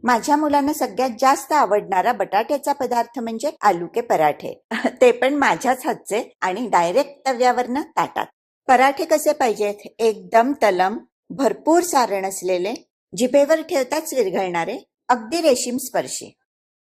माझ्या मुलांना सगळ्यात जास्त आवडणारा बटाट्याचा पदार्थ म्हणजे आलू के पराठे. ते पण माझ्याच हातचे आणि डायरेक्ट तव्यावरनं ताटात. पराठे कसे पाहिजेत? एकदम तलम, भरपूर सारण असलेले, जिभेवर ठेवताच विरघळणारे, अगदी रेशीम स्पर्शी.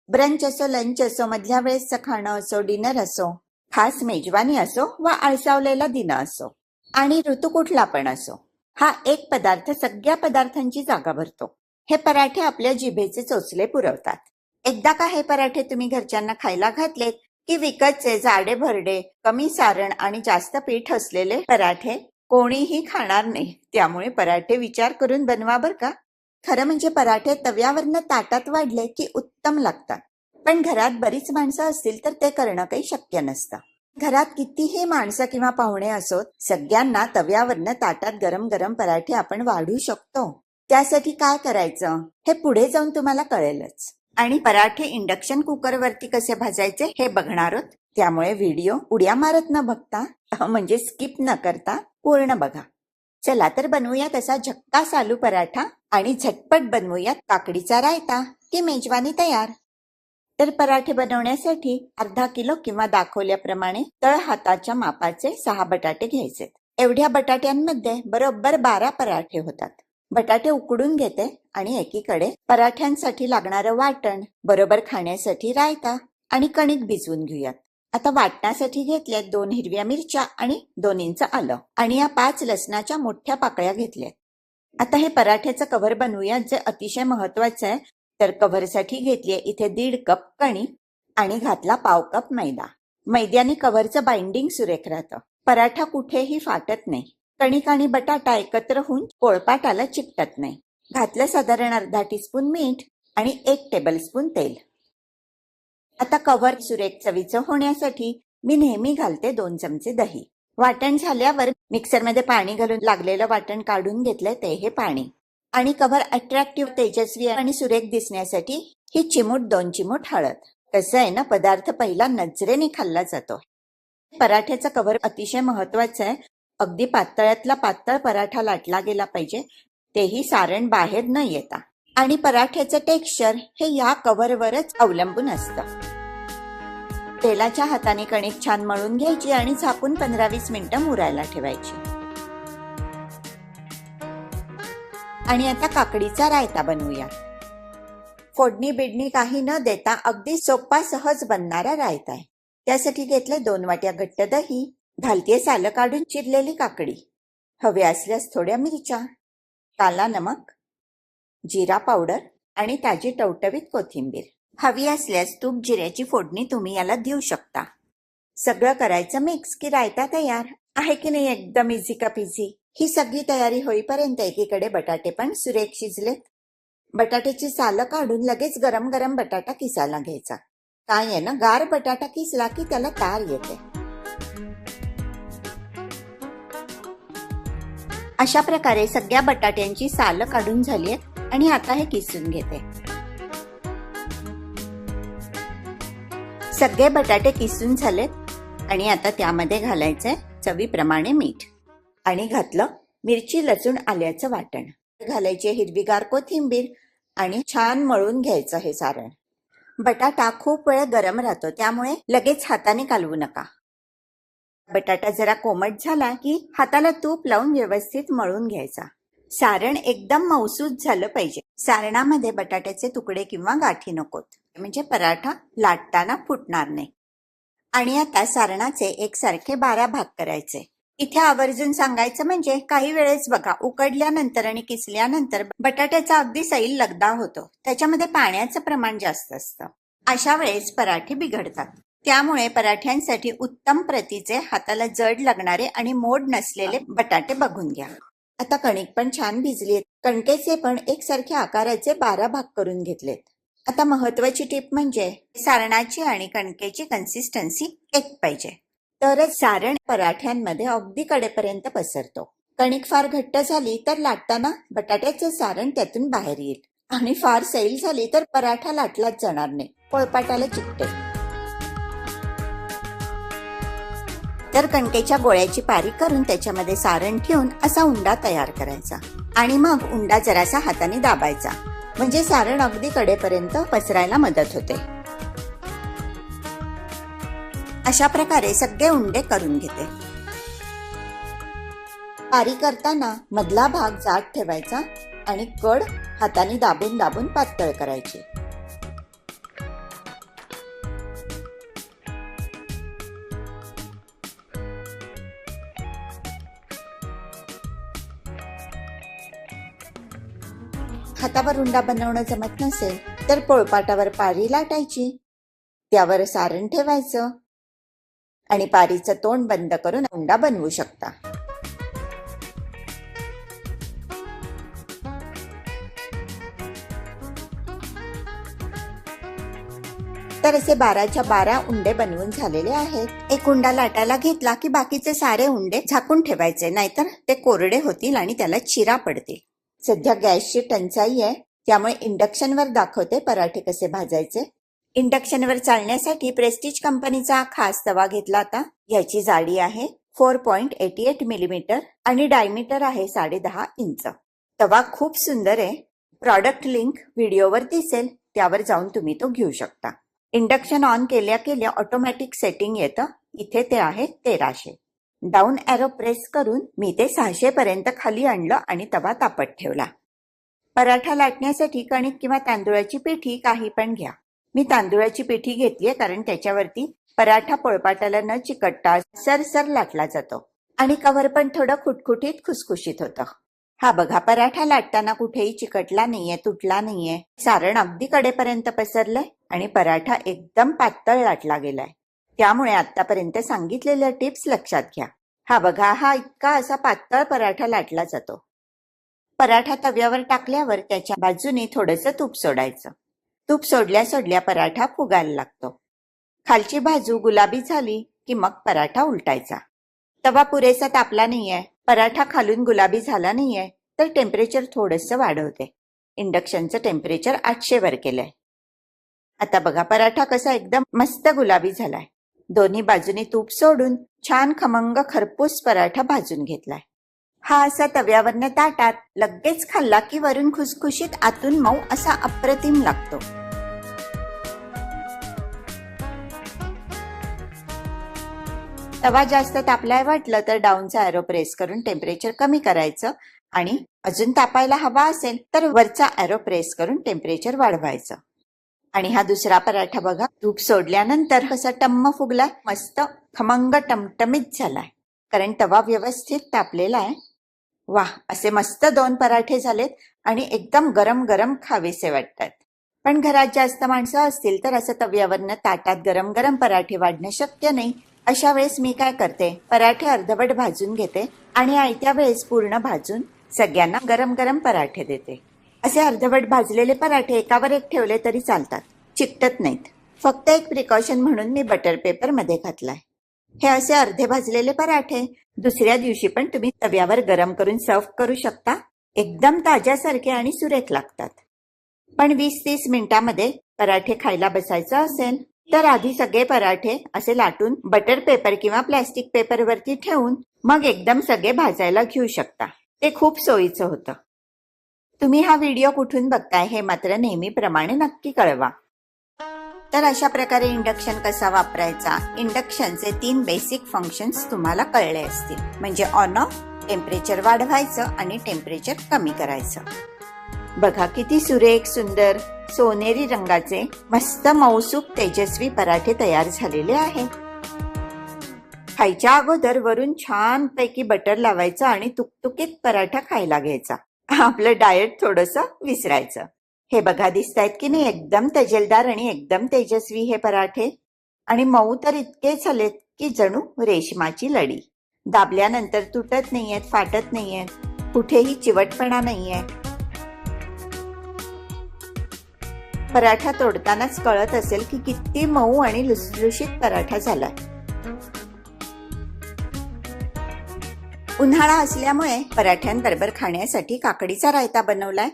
ब्रंच असो, लंच असो, मधल्या वेळेसचं खाणं असो, डिनर असो, खास मेजवानी असो वा आळसावलेला दिन असो आणि ऋतू कुठला पण असो, हा एक पदार्थ सगळ्या पदार्थांची जागा भरतो. हे पराठे आपल्या जिभेचे चोचले पुरवतात. एकदा का हे पराठे तुम्ही घरच्यांना खायला घातलेत की विकतचे जाडे भरडे, कमी सारण आणि जास्त पीठ असलेले पराठे कोणीही खाणार नाही. त्यामुळे पराठे विचार करून बनवा बर का. खरं म्हणजे पराठे तव्यावरनं ताटात वाढले की उत्तम लागतात. पण घरात बरीच माणसं असतील तर ते करणं काही शक्य नसतं. घरात कितीही माणसं किंवा पाहुणे असोत, सगळ्यांना तव्यावरनं ताटात गरम गरम पराठे आपण वाढू शकतो. त्यासाठी काय करायचं हे पुढे जाऊन तुम्हाला कळेलच. आणि पराठे इंडक्शन कुकरवरती कसे भाजायचे हे बघणार आहोत. त्यामुळे व्हिडिओ उड्या मारत न बघता, म्हणजे स्किप न करता पूर्ण बघा. चला तर बनवूया तसा झक्कास आलू पराठा आणि झटपट बनवूयात काकडीचा रायता की मेजवानी तयार. तर पराठे बनवण्यासाठी अर्धा किलो किंवा दाखवल्याप्रमाणे तळ हाताच्या मापाचे 6 बटाटे घ्यायचे. एवढ्या बटाट्यांमध्ये बरोबर 12 पराठे होतात. बटाटे उकडून घेते आणि एकीकडे पराठ्यांसाठी लागणारं वाटण, बरोबर खाण्यासाठी रायता आणि कणिक भिजवून घेऊयात. आता वाटण्यासाठी घेतल्यात 2 हिरव्या मिरच्या आणि 2 इंच आलं आणि या 5 लसणाच्या मोठ्या पाकळ्या घेतल्यात. आता हे पराठ्याचं कव्हर बनवूयात, जे अतिशय महत्वाचं आहे. तर कव्हरसाठी घेतलीये इथे 1.5 कप कणिक आणि घातला पाव कप मैदा. मैद्याने कव्हरचं बाइंडिंग सुरेख राहतं. पराठा कुठेही फाटत नाही. कणिक आणि बटाटा एकत्र होऊन पोळपाटाला चिकटत नाही. घातलं साधारण अर्धा टीस्पून मीठ आणि 1 टेबलस्पून तेल. आता कव्हर सुरेख चवीचं होण्यासाठी मी नेहमी घालते 2 चमचे दही. वाटण झाल्यावर मिक्सरमध्ये पाणी घालून लागलेलं वाटण काढून घेतलंय, ते हे पाणी. आणि कव्हर अट्रॅक्टिव्ह, तेजस्वी आणि सुरेख दिसण्यासाठी ही चिमूट 2 चिमूट हळद. कसं आहे ना, पदार्थ पहिला नजरेने खाल्ला जातो. पराठ्याचं कव्हर अतिशय महत्वाचं आहे. अगदी पातळातला पातळ पराठा लाटला गेला पाहिजे, तेही सारण बाहेर न येता. आणि पराठ्याचं टेक्स्चर हे या कव्हरवरच अवलंबून असतं. तेलाच्या हाताने कणिक छान मळून घ्यायची आणि झाकून 15-20 मिनिटं मुरायला ठेवायची. आणि आता काकडीचा रायता बनवूया. फोडणी बिडणी काही न देता अगदी सोपा सहज बनणारा रायता आहे. त्यासाठी घेतले 2 वाट्या घट्ट दही, घालतीये सालं काढून चिरलेली काकडी, हवे असल्यास थोड्या मिरच्या, काला नमक, जिरा पावडर आणि ताजी टवटवीत कोथिंबीर. हवी असल्यास तूप जिऱ्याची फोडणी तुम्ही याला देऊ शकता. सगळं करायचं मिक्स की रायता तयार आहे की नाही. एकदम इझी का पिझी. ही सगळी तयारी होईपर्यंत एकीकडे बटाटे पण सुरेख शिजलेत. बटाट्याची सालं काढून लगेच गरम गरम बटाटा किसायला घ्यायचा. काय आहे ना, गार बटाटा किसला की त्याला तार येते. अशा प्रकारे सगळ्या बटाट्यांची सालं काढून झाली आहेत आणि आता हे किसून घेते. सगळे बटाटे किसून झालेत आणि आता त्यामध्ये घालायचंय चवीप्रमाणे मीठ आणि घातलं मिरची, लसूण, आल्याचं वाटण. घालायची हिरवीगार कोथिंबीर आणि छान मळून घ्यायचं हे सारण. बटाटा खूप वेळ गरम राहतो, त्यामुळे लगेच हाताने कालवू नका. बटाटा जरा कोमट झाला की हाताला तूप लावून व्यवस्थित मळून घ्यायचा. सारण एकदम मऊसूत झालं पाहिजे. सारणामध्ये बटाट्याचे तुकडे किंवा गाठी नकोत, म्हणजे पराठा लाटताना फुटणार नाही. आणि आता सारणाचे एकसारखे 12 भाग करायचे. इथे आवर्जून सांगायचं म्हणजे काही वेळेस बघा, उकडल्यानंतर आणि किसल्यानंतर बटाट्याचा अगदी सैल लगदा होतो. त्याच्यामध्ये पाण्याचं प्रमाण जास्त असतं. अशा वेळेस पराठे बिघडतात. त्यामुळे पराठ्यांसाठी उत्तम प्रतीचे, हाताला जड लागणारे आणि मोड नसलेले बटाटे बघून घ्या. आता कणिक पण छान भिजलीत. कणकेचे पण एकसारख्या आकाराचे 12 भाग करून घेतलेत. आता महत्वाची टिप म्हणजे सारणाची आणि कणकेची कन्सिस्टन्सी एक पाहिजे, तरच सारण पराठ्यांमध्ये अगदी कडेपर्यंत पसरतो. कणिक फार घट्ट झाली तर लाटताना बटाट्याचं सारण त्यातून बाहेर येईल आणि फार सैल झाली तर पराठा लाटलाच जाणार नाही, पोळपाटाला चिकटेल. तर कणकेच्या गोळ्याची पारी करून त्याच्यामध्ये सारण ठेवून असा उंडा तयार करायचा आणि मग उंडा जरासा हाताने दाबायचा. म्हणजे सारण अगदी कडेपर्यंत पसरायला मदत होते. अशा प्रकारे सगळे उंडे करून घेते. पारी करताना मधला भाग जाड ठेवायचा आणि कड हाताने दाबून दाबून पातळ करायची. हातावर उंडा बनवणं जमत नसेल तर पोळपाटावर पारी लाटायची, त्यावर सारण ठेवायचं आणि पारीचं तोंड बंद करून उंडा बनवू शकता. तर असे 12च्या 12 उंडे बनवून झालेले आहेत. एक उंडा लाटायला घेतला की बाकीचे सारे उंडे झाकून ठेवायचे, नाहीतर ते कोरडे होतील आणि त्याला चिरा पडतील. सध्या गॅसची टंचाई आहे, त्यामुळे इंडक्शनवर दाखवते पराठे कसे भाजायचे. इंडक्शनवर चालण्यासाठी प्रेस्टीज कंपनीचा खास तवा घेतला आता. याची जाडी आहे 4.88 मिलीमीटर आणि डायमीटर आहे 10.5 इंच. तवा खूप सुंदर आहे. प्रॉडक्ट लिंक व्हिडिओवर दिसेल, त्यावर जाऊन तुम्ही तो घेऊ शकता. इंडक्शन ऑन केल्या केल्या ऑटोमॅटिक सेटिंग येतं. इथे ते आहे 1300. डाऊन एरो प्रेस करून मी ते 600 पर्यंत खाली आणलं आणि तवा तापत ठेवला. पराठा लाटण्यासाठी कणिक किंवा तांदूळाची पिठी काही पण घ्या. मी तांदूळाची पिठी घेतलीये कारण त्याच्यावरती पराठा पोळपाटाला न चिकटता सरसर लाटला जातो आणि कव्हर पण थोडं खुटखुटीत खुसखुशीत होतं. हा बघा, पराठा लाटताना कुठेही चिकटला नाहीये, तुटला नाहीये. सारण अगदी कडेपर्यंत पसरलंय आणि पराठा एकदम पातळ लाटला गेलाय. त्यामुळे आतापर्यंत सांगितलेल्या टिप्स लक्षात घ्या. हा बघा, हा इतका असा पातळ पराठा लाटला जातो. पराठा तव्यावर टाकल्यावर त्याच्या बाजूने थोडंसं तूप सोडायचं. तूप सोडल्या सोडल्या पराठा फुगायला लागतो. खालची बाजू गुलाबी झाली की मग पराठा उलटायचा. तवा पुरेसा तापला नाहीये, पराठा खालून गुलाबी झाला नाहीये तर टेम्परेचर थोडंसं वाढवते. इंडक्शनचं टेम्परेचर 800 वर केलंय. आता बघा, पराठा कसा एकदम मस्त गुलाबी झालाय. दोन्ही बाजूनी तूप सोडून छान खमंग खरपूस पराठा भाजून घेतलाय. हा असा तव्यावरनं ताटात लगेच खाल्ला की वरून खुसखुशीत आतून मऊ असा अप्रतिम लागतो. तवा जास्त तापलाय वाटलं तर डाऊनचा एरो प्रेस करून टेम्परेचर कमी करायचं आणि अजून तापायला हवा असेल तर वरचा एरो प्रेस करून टेम्परेचर वाढवायचं. आणि हा दुसरा पराठा बघा, तूप सोडल्यानंतर कसा टम्म फुगलाय, मस्त खमंग टमटमीत झालाय कारण तवा व्यवस्थित तापलेला आहे. वाह, असे मस्त 2 पराठे झालेत आणि एकदम गरम गरम खावेसे वाटतात. पण घरात जास्त माणसं असतील तर असं तव्यावरनं ताटात गरम गरम पराठे वाढणं शक्य नाही. अशा वेळेस मी काय करते, पराठे अर्धवट भाजून घेते आणि आयत्या वेळेस पूर्ण भाजून सगळ्यांना गरम गरम पराठे देते. असे अर्धवट भाजलेले पराठे एकावर एक ठेवले तरी चालतात, चिकटत नाहीत. फक्त एक प्रिकॉशन म्हणून मी बटर पेपर मध्ये घातलाय. हे असे अर्धे भाजलेले पराठे दुसऱ्या दिवशी पण तुम्ही तव्यावर गरम करून सर्व्ह करू शकता. एकदम ताज्यासारखे आणि सुरेख लागतात. पण 20-30 मिनिटांमध्ये पराठे खायला बसायचं असेल तर आधी सगळे पराठे असे लाटून बटर पेपर किंवा प्लॅस्टिक पेपरवरती ठेवून मग एकदम सगळे भाजायला घेऊ शकता. ते खूप सोयीचं होतं. तुम्ही हा व्हिडिओ कुठून बघताय हे मात्र नेहमीप्रमाणे नक्की कळवा. तर अशा प्रकारे इंडक्शन कसा वापरायचा, इंडक्शनचे 3 बेसिक फंक्शन्स तुम्हाला कळले असतील. म्हणजे ऑन ऑफ, टेम्परेचर वाढवायचं आणि टेम्परेचर कमी करायचं. बघा किती सुरेख सुंदर सोनेरी रंगाचे मस्त मौसूक तेजस्वी पराठे तयार झालेले आहेत. खायच्या अगोदर वरून छान पैकी बटर लावायचं आणि तुकतुकीत पराठा खायला घ्यायचा. आपलं डाएट थोडंसं विसरायचं. हे बघा, दिसतायत की नाही एकदम तजेलदार आणि एकदम तेजस्वी हे पराठे. आणि मऊ तर इतके झालेत की जणू रेशमाची लडी. दाबल्यानंतर तुटत नाहीयेत, फाटत नाहीयेत, कुठेही चिवटपणा नाहीये. पराठा तोडतानाच कळत असेल की किती मऊ आणि लुसलुशीत पराठा झालाय. उन्हाळा असल्यामुळे पराठ्यांबरोबर खाण्यासाठी काकडीचा रायता बनवलाय.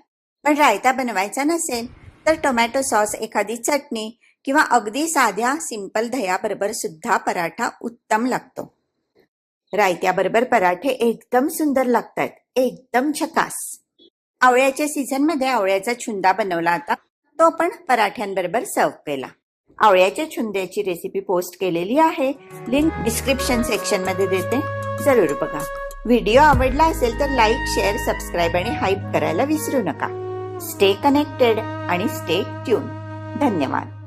पण रायता बनवायचा नसेल तर टोमॅटो सॉस, एखादी चटणी किंवा अगदी साध्या सिंपल दह्याबरोबर सुद्धा पराठा उत्तम लागतो. रायत्याबरोबर पराठे एकदम सुंदर लागतात, एकदम झकास. आवळ्याच्या सीझनमध्ये आवळ्याचा छुंदा बनवला होता, तो पण पराठ्यांबरोबर सर्व केला. आवळ्याच्या छुंद्याची रेसिपी पोस्ट केलेली आहे, लिंक डिस्क्रिप्शन सेक्शन मध्ये देते, जरूर बघा. व्हिडिओ आवडला असेल तर लाईक, शेअर, सबस्क्राईब आणि हाईप करायला विसरू नका. स्टे कनेक्टेड आणि स्टे ट्यून. धन्यवाद.